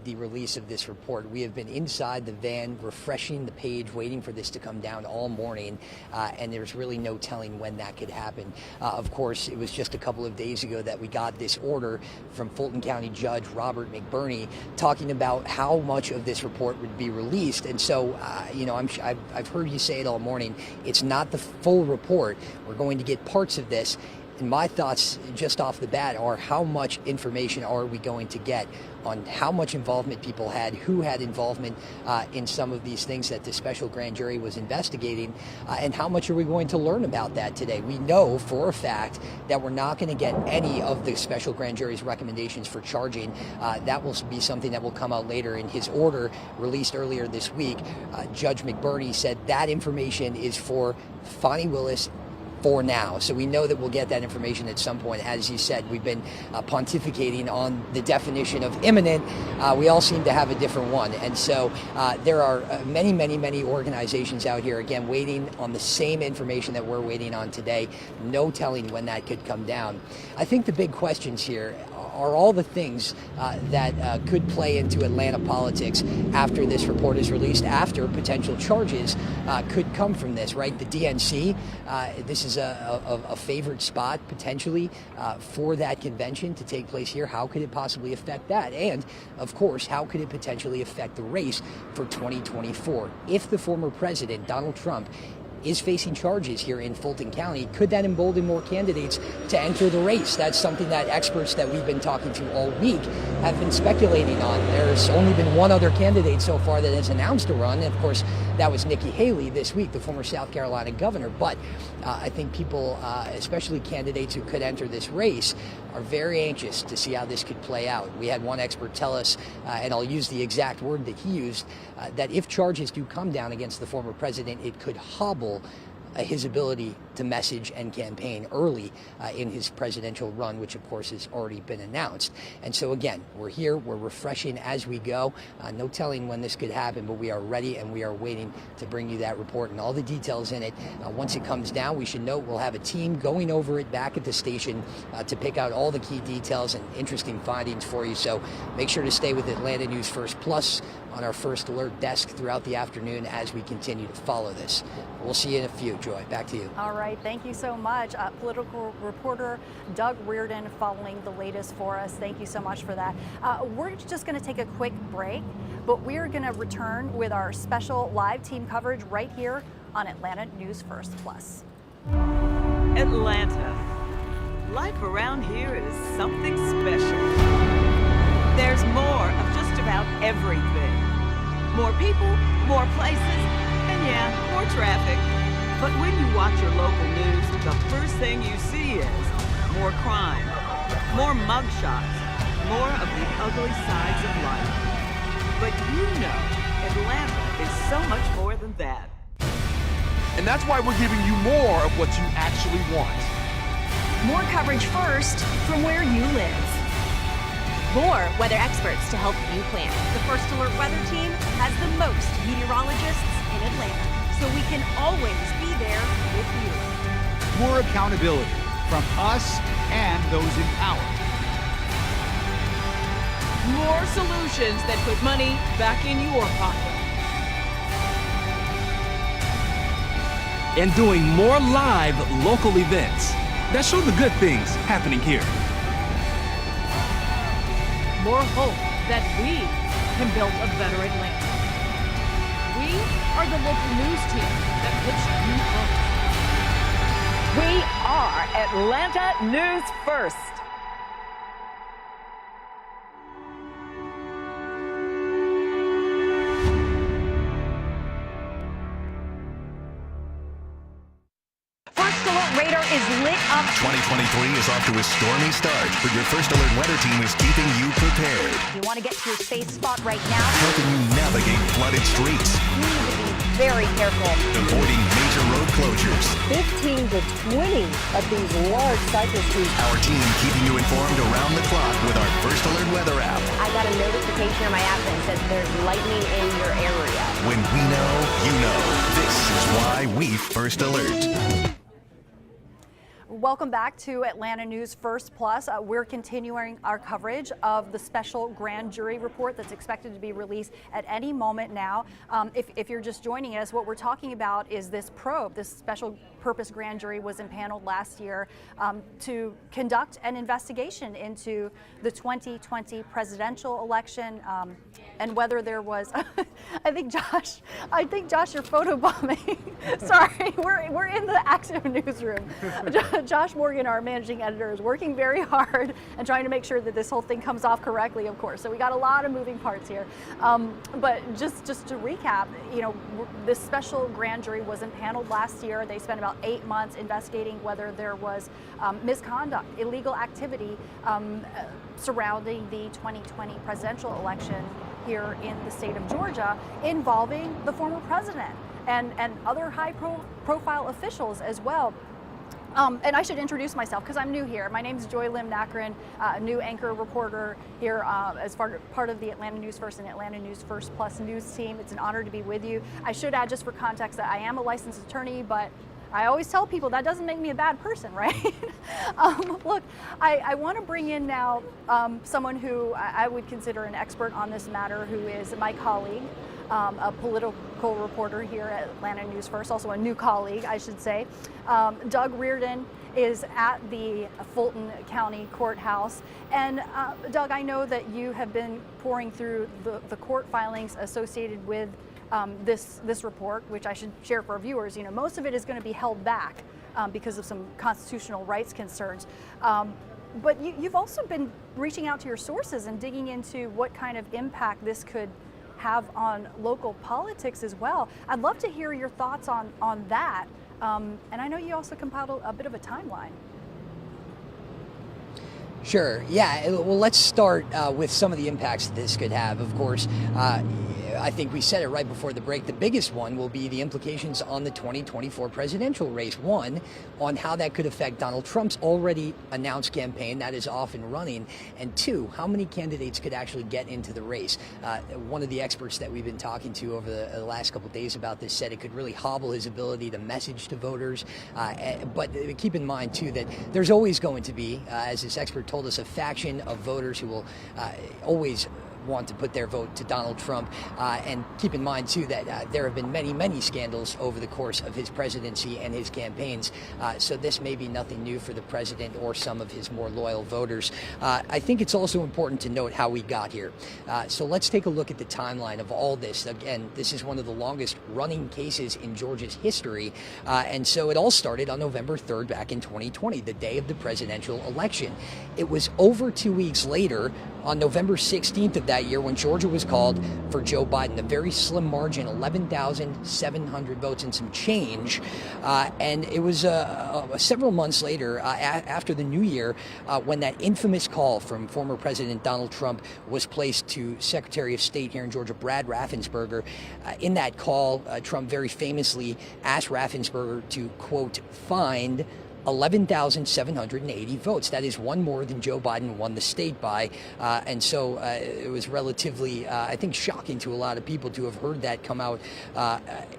the release of this report. We have been inside the van, refreshing the page, waiting for this to come down all morning, and there's really no telling when that could happen. Of course, it was just a couple of days ago that we got this order from Fulton County Judge Robert McBurney talking about how much of this report would be released. And so, you know, I've heard you say it all morning. It's not the full report. We're going to get parts of this. And my thoughts just off the bat are, how much information are we going to get on how much involvement people had, who had involvement in some of these things that the special grand jury was investigating, and how much are we going to learn about that today? We know for a fact that we're not going to get any of the special grand jury's recommendations for charging. That will be something that will come out later. In his order released earlier this week, Judge McBurney said that information is for Fani Willis for now. So we know that we'll get that information at some point. As you said, we've been pontificating on the definition of imminent. We all seem to have a different one. And so there are many organizations out here, again, waiting on the same information that we're waiting on today. No telling when that could come down. I think the big questions here are all the things that could play into Atlanta politics after this report is released, after potential charges could come from this, right? The DNC, this is a favored spot potentially for that convention to take place here. How could it possibly affect that? And of course, how could it potentially affect the race for 2024? If the former president, Donald Trump, is facing charges here in Fulton County, could that embolden more candidates to enter the race? That's something that experts that we've been talking to all week have been speculating on. There's only been one other candidate so far that has announced a run, and of course that was Nikki Haley this week, the former South Carolina governor. But I think people, especially candidates who could enter this race, are very anxious to see how this could play out. We had one expert tell us, and I'll use the exact word that he used, that if charges do come down against the former president, it could hobble his ability to message and campaign early in his presidential run, which of course has already been announced. And so again, we're here, we're refreshing as we go. No telling when this could happen, but we are ready and we are waiting to bring you that report and all the details in it. Once it comes down, we should note we'll have a team going over it back at the station to pick out all the key details and interesting findings for you. So make sure to stay with Atlanta News First Plus on our First Alert desk throughout the afternoon as we continue to follow this. We'll see you in a few. Joy, back to you.
All right, thank you so much. Political reporter Doug Reardon following the latest for us. Thank you so much for that. We're just going to take a quick break, but we're going to return with our special live team coverage right here on Atlanta News First Plus.
Atlanta. Life around here is something special. There's more of just about everything. More people, more places, and yeah, more traffic. But when you watch your local news, the first thing you see is more crime, more mugshots, more of the ugly sides of life. But you know, Atlanta is so much more than that.
And that's why we're giving you more of what you actually want.
More coverage first from where you live. More weather experts to help you plan.
The First Alert Weather Team has the most meteorologists in Atlanta, so we can always be there with you.
More accountability from us and those in power.
More solutions that put money back in your pocket.
And doing more live local events that show the good things happening here.
More hope that we can build a better Atlanta. We are the local news team that puts you first.
We are Atlanta News First.
First Alert Radar is lit up.
2023 is off to a stormy start, but your First Alert weather team is keeping you prepared.
You want to get to your safe spot right now?
Helping you navigate flooded streets.
You need to be very careful.
Avoiding major road closures.
15 to 20 of these large cycle streets.
Our team keeping you informed around the clock with our First Alert weather app.
I got a notification on my app that says there's lightning in your area.
When we know, you know. This is why we First Alert.
Welcome back to Atlanta News First Plus. We're continuing our coverage of the special grand jury report that's expected to be released at any moment now. If you're just joining us, what we're talking about is this probe. This special purpose grand jury was impaneled last year to conduct an investigation into the 2020 presidential election and whether there was, I think Josh, you're photobombing. Sorry, we're in the active newsroom. Josh Morgan, our managing editor, is working very hard and trying to make sure that this whole thing comes off correctly, of course. So we got a lot of moving parts here. But just to recap, you know, this special grand jury was impaneled last year. They spent about 8 months investigating whether there was misconduct, illegal activity surrounding the 2020 presidential election here in the state of Georgia involving the former president and other high-profile officials as well. And I should introduce myself because I'm new here. My name is Joy Lim Nakrin, a new anchor reporter here as part of the Atlanta News First and Atlanta News First Plus news team. It's an honor to be with you. I should add, just for context, that I am a licensed attorney, but I always tell people that doesn't make me a bad person, right? Look, I want to bring in now someone who I would consider an expert on this matter, who is my colleague, a political reporter here at Atlanta News First, also a new colleague, I should say. Doug Reardon is at the Fulton County Courthouse. And Doug, I know that you have been pouring through the court filings associated with this report, which I should share for our viewers. You know, most of it is going to be held back because of some constitutional rights concerns. But you've also been reaching out to your sources and digging into what kind of impact this could have on local politics as well. I'd love to hear your thoughts on that. And I know you also compiled a bit of a timeline.
Sure. Yeah. Well, let's start with some of the impacts that this could have. Of course, I think we said it right before the break. The biggest one will be the implications on the 2024 presidential race. One, on how that could affect Donald Trump's already announced campaign that is off and running. And two, how many candidates could actually get into the race. One of the experts that we've been talking to over the last couple of days about this said it could really hobble his ability to message to voters. But keep in mind, too, that there's always going to be, as this expert told us, a faction of voters who will always want to put their vote to Donald Trump. And keep in mind, too, that there have been many, many scandals over the course of his presidency and his campaigns. So this may be nothing new for the president or some of his more loyal voters. I think it's also important to note how we got here. So let's take a look at the timeline of all this. Again, this is one of the longest running cases in Georgia's history. And so it all started on November 3rd back in 2020, the day of the presidential election. It was over 2 weeks later, on November 16th of that year when Georgia was called for Joe Biden, a very slim margin, 11,700 votes and some change. And it was several months later, after the new year, when that infamous call from former President Donald Trump was placed to Secretary of State here in Georgia, Brad Raffensperger. In that call, Trump very famously asked Raffensperger to, quote, find 11,780 votes. That is one more than Joe Biden won the state by. And so it was relatively, I think, shocking to a lot of people to have heard that come out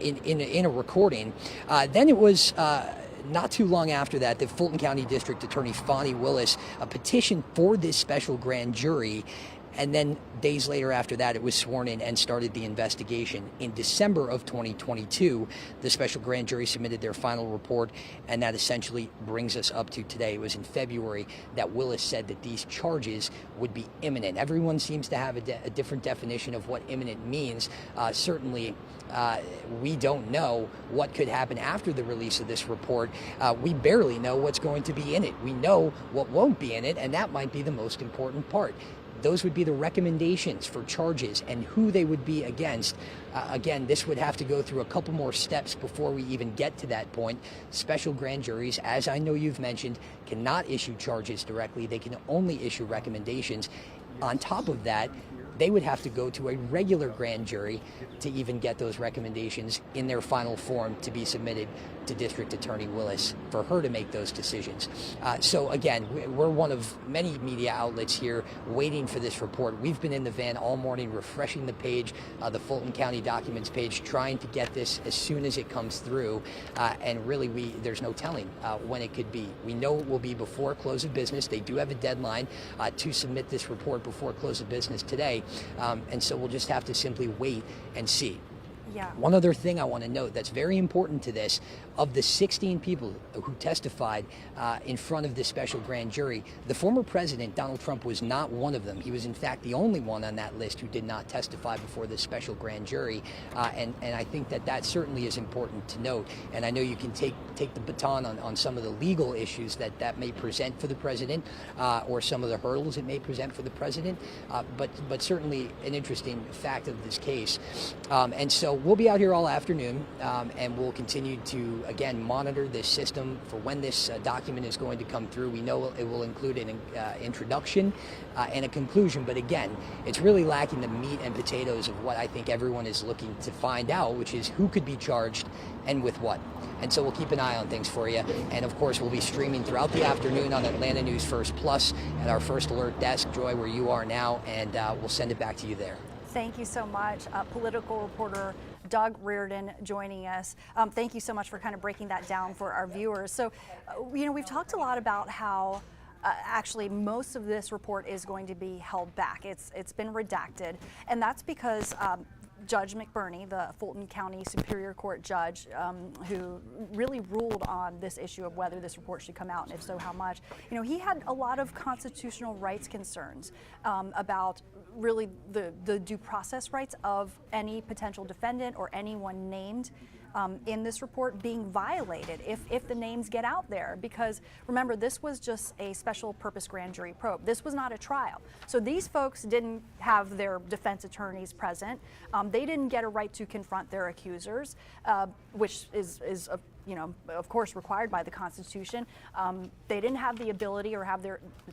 in a recording. Then it was not too long after that, the Fulton County District Attorney Fani Willis petitioned for this special grand jury. And then days later after that, it was sworn in and started the investigation. In December of 2022, the special grand jury submitted their final report, and that essentially brings us up to today. It was in February that Willis said that these charges would be imminent. Everyone seems to have a different definition of what imminent means. Certainly, we don't know what could happen after the release of this report. We barely know what's going to be in it. We know what won't be in it, and that might be the most important part. Those would be the recommendations for charges and who they would be against. Again, this would have to go through a couple more steps before we even get to that point. Special grand juries, as I know you've mentioned, cannot issue charges directly. They can only issue recommendations. On top of that, they would have to go to a regular grand jury to even get those recommendations in their final form to be submitted to District Attorney Willis for her to make those decisions. So again, we're one of many media outlets here waiting for this report. We've been in the van all morning refreshing the page, the Fulton County Documents page, trying to get this as soon as it comes through. And really, there's no telling when it could be. We know it will be before close of business. They do have a deadline to submit this report before close of business today. And so we'll just have to simply wait and see.
Yeah.
One other thing I want to note that's very important to this, of the 16 people who testified in front of this special grand jury, the former president, Donald Trump, was not one of them. He was, in fact, the only one on that list who did not testify before this special grand jury. And I think that certainly is important to note. And I know you can take the baton on some of the legal issues that may present for the president or some of the hurdles it may present for the president. But certainly an interesting fact of this case. And so we'll be out here all afternoon, and we'll continue to, again, monitor this system for when this document is going to come through. We know it will include an introduction and a conclusion, but again, it's really lacking the meat and potatoes of what I think everyone is looking to find out, which is who could be charged and with what. And so we'll keep an eye on things for you. And of course, we'll be streaming throughout the afternoon on Atlanta News First Plus at our First Alert desk, Joy, where you are now, and we'll send it back to you there.
Thank you so much. Political reporter Doug Reardon joining us. Thank you so much for kind of breaking that down for our viewers. So, we've talked a lot about how actually most of this report is going to be held back. It's been redacted, and that's because Judge McBurney, the Fulton County Superior Court judge, who really ruled on this issue of whether this report should come out, and if so, how much. He had a lot of constitutional rights concerns about really the due process rights of any potential defendant or anyone named in this report being violated if the names get out there. Because remember, this was just a special purpose grand jury probe. This was not a trial. So these folks didn't have their defense attorneys present. They didn't get a right to confront their accusers, which is of course required by the Constitution. They didn't have the ability or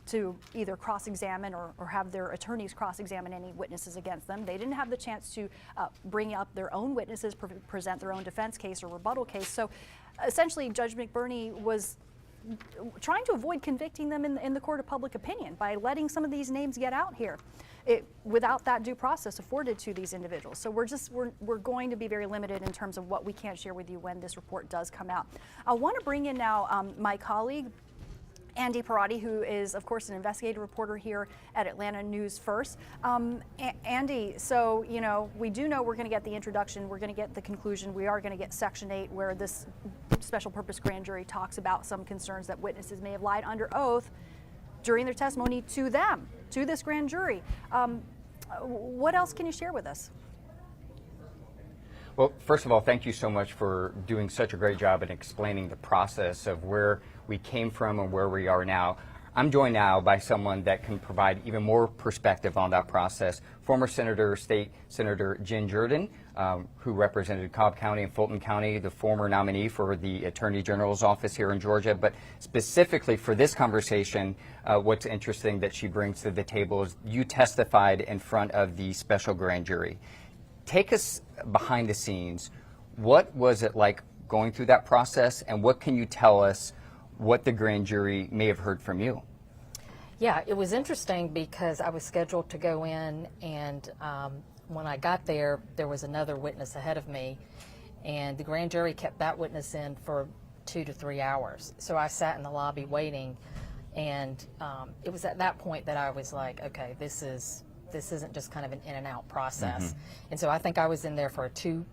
to either cross-examine or have their attorneys cross-examine any witnesses against them. They didn't have the chance to bring up their own witnesses, present their own defense case or rebuttal case. So essentially, Judge McBurney was trying to avoid convicting them in the court of public opinion by letting some of these names get out here without that due process afforded to these individuals. So we're going to be very limited in terms of what we can share with you when this report does come out. I want to bring in now my colleague, Andy Parati, who is, of course, an investigative reporter here at Atlanta News First. Andy, so, we do know we're going to get the introduction, we're going to get the conclusion, we are going to get Section 8, where this special purpose grand jury talks about some concerns that witnesses may have lied under oath during their testimony to them, to this grand jury. What else can you share with us?
Well, first of all, thank you so much for doing such a great job in explaining the process of where we came from and where we are now. I'm joined now by someone that can provide even more perspective on that process. Former State Senator Jen Jordan, who represented Cobb County and Fulton County, the former nominee for the Attorney General's office here in Georgia. But specifically for this conversation, what's interesting that she brings to the table is you testified in front of the special grand jury. Take us behind the scenes. What was it like going through that process, and what can you tell us what the grand jury may have heard from you?
Yeah, it was interesting because I was scheduled to go in, and when I got there, there was another witness ahead of me, and the grand jury kept that witness in for 2 to 3 hours. So I sat in the lobby waiting, and it was at that point that I was like, okay, this isn't just kind of an in and out process. And so I think I was in there for 2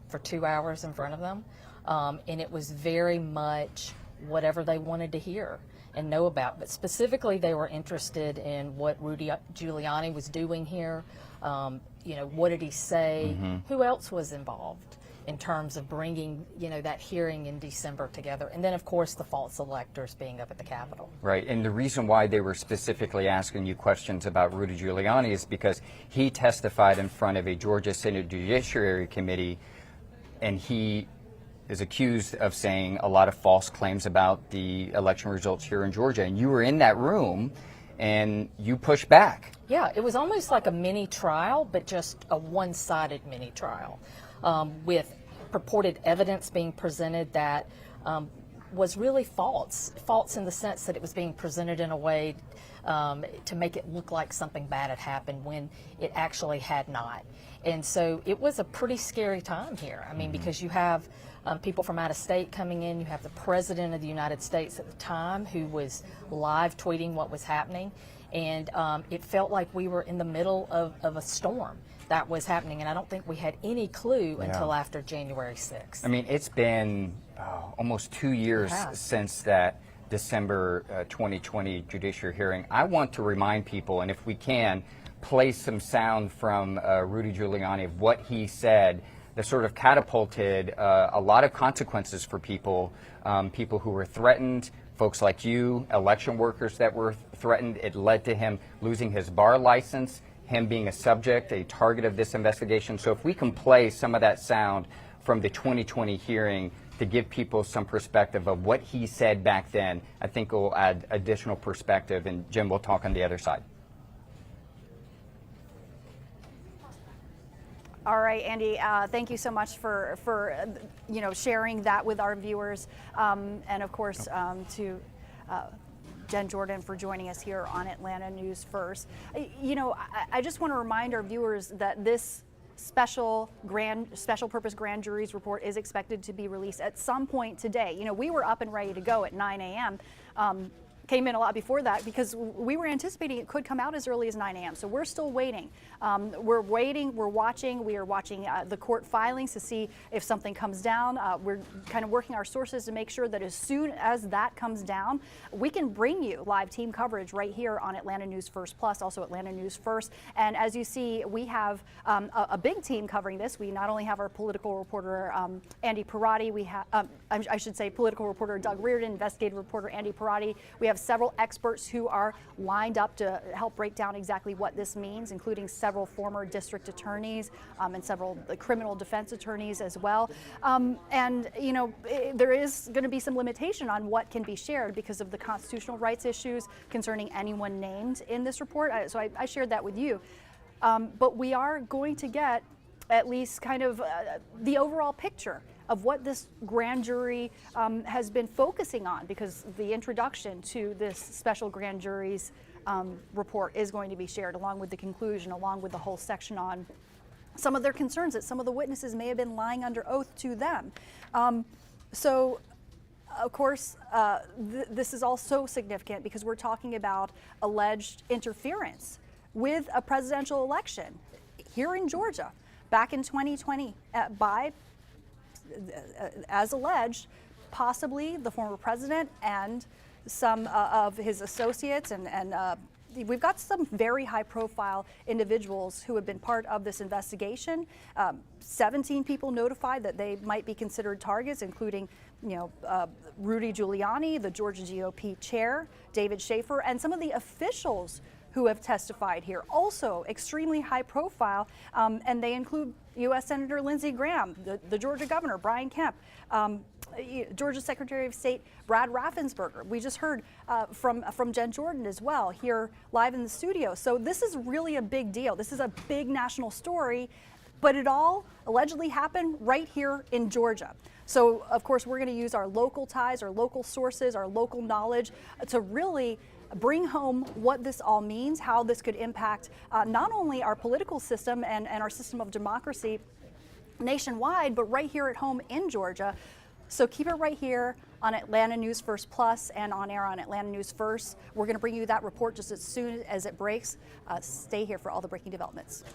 hours in front of them, and it was very much whatever they wanted to hear and know about. But specifically, they were interested in what Rudy Giuliani was doing here. You know, what did he say? Who else was involved in terms of bringing, you know, that hearing in December together? And then, of course, the false electors being up at the Capitol.
Right, and the reason why they were specifically asking you questions about Rudy Giuliani is because he testified in front of a Georgia Senate Judiciary Committee, and he is accused of saying a lot of false claims about the election results here in Georgia. And you were in that room, and you pushed back.
Yeah, it was almost like a mini trial, but just a one-sided mini trial, with purported evidence being presented that was really false in the sense that it was being presented in a way to make it look like something bad had happened when it actually had not. And so it was a pretty scary time here. I mean, because you have people from out of state coming in, you have the President of the United States at the time who was live tweeting what was happening, and it felt like we were in the middle of a storm that was happening, and I don't think we had any clue until after January 6th.
I mean, it's been almost 2 years since that December 2020 judiciary hearing. I want to remind people, and if we can, play some sound from Rudy Giuliani of what he said that sort of catapulted a lot of consequences for people, people who were threatened, folks like you, election workers that were threatened. It led to him losing his bar license, him being a subject, a target of this investigation. So if we can play some of that sound from the 2020 hearing to give people some perspective of what he said back then, I think it will add additional perspective, and Jim will talk on the other side.
All right, Andy, thank you so much for you know, sharing that with our viewers, and of course to Jen Jordan for joining us here on Atlanta News First. You know, I just want to remind our viewers that this special purpose grand jury's report is expected to be released at some point today. You know, we were up and ready to go at 9 a.m. Came in a lot before that because we were anticipating it could come out as early as 9 a.m. So we're still waiting. We're watching. We are watching the court filings to see if something comes down. We're kind of working our sources to make sure that as soon as that comes down, we can bring you live team coverage right here on Atlanta News First Plus, also Atlanta News First. And as you see, we have a big team covering this. We not only have our political reporter, Andy Parati, we have, I should say political reporter Doug Reardon, investigative reporter Andy Parati. We have several experts who are lined up to help break down exactly what this means, including several former district attorneys and several criminal defense attorneys as well. And, you know, there is going to be some limitation on what can be shared because of the constitutional rights issues concerning anyone named in this report. So I shared that with you. But we are going to get at least kind of the overall picture of what this grand jury has been focusing on, because the introduction to this special grand jury's report is going to be shared along with the conclusion, along with the whole section on some of their concerns that some of the witnesses may have been lying under oath to them. So, of course, this is also significant because we're talking about alleged interference with a presidential election here in Georgia back in 2020 by as alleged, possibly the former president and some of his associates and we've got some very high-profile individuals who have been part of this investigation. 17 people notified that they might be considered targets, including, Rudy Giuliani, the Georgia GOP chair, David Schaefer, and some of the officials who have testified here, also extremely high profile, and they include U.S. Senator Lindsey Graham, the Georgia Governor Brian Kemp, Georgia Secretary of State Brad Raffensperger. We just heard from Jen Jordan as well here live in the studio. So this is really a big deal. This is a big national story, but it all allegedly happened right here in Georgia. So of course we're going to use our local ties, our local sources, our local knowledge to really bring home what this all means, how this could impact not only our political system and our system of democracy nationwide, but right here at home in Georgia. So keep it right here on Atlanta News First Plus and on air on Atlanta News First. We're going to bring you that report just as soon as it breaks. Stay here for all the breaking developments.